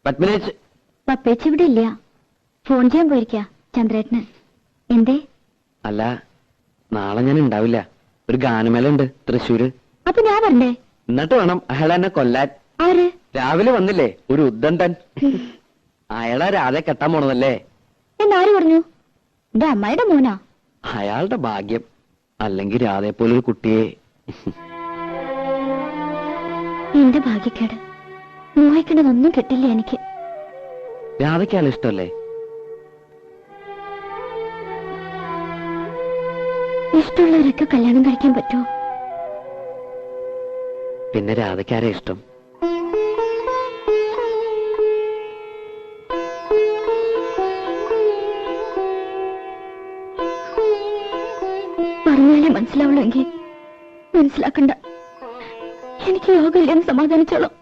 പപ്പേച്ച് ഇവിടെ ഇല്ല, ഫോൺ ചെയ്യാൻ പോയിരിക്ക ചന്ദ്രേട്ടന്. എന്തേ? അല്ല, നാളെ ഞാൻ ഉണ്ടാവില്ല. ഒരു ഗാനമേള ഉണ്ട് തൃശ്ശൂര്. അപ്പൊ ഞാൻ വരണ്ടേ? എന്നിട്ട് വേണം അയാൾ എന്നെ കൊല്ലാൻ. ആര്? രാവിലെ വന്നില്ലേ ഒരു ഉദ്ദണ്ഡൻ. അയാളെ രാധെ കെട്ടാൻ പോണതല്ലേ? എന്നാര് പറഞ്ഞു? എന്റെ അമ്മായിയുടെ മോനാ. അയാളുടെ ഭാഗ്യം. അല്ലെങ്കിൽ രാധയെ പോലൊരു കുട്ടിയെ. എന്റെ ഭാഗ്യക്കേട്. മോഹിക്കണതൊന്നും കിട്ടില്ല എനിക്ക്. രാധയ്ക്ക് അയാൾ ഇഷ്ടമല്ലേ? ഇഷ്ടമുള്ളവരൊക്കെ കല്യാണം കഴിക്കാൻ പറ്റുമോ? പിന്നെ രാധയ്ക്കാരെ ഇഷ്ടം? പറഞ്ഞാലേ മനസ്സിലാവുള്ളൂ എങ്കിൽ മനസ്സിലാക്കണ്ട. എനിക്ക് യോഗമില്ലെന്ന് സമാധാനിച്ചോളാം.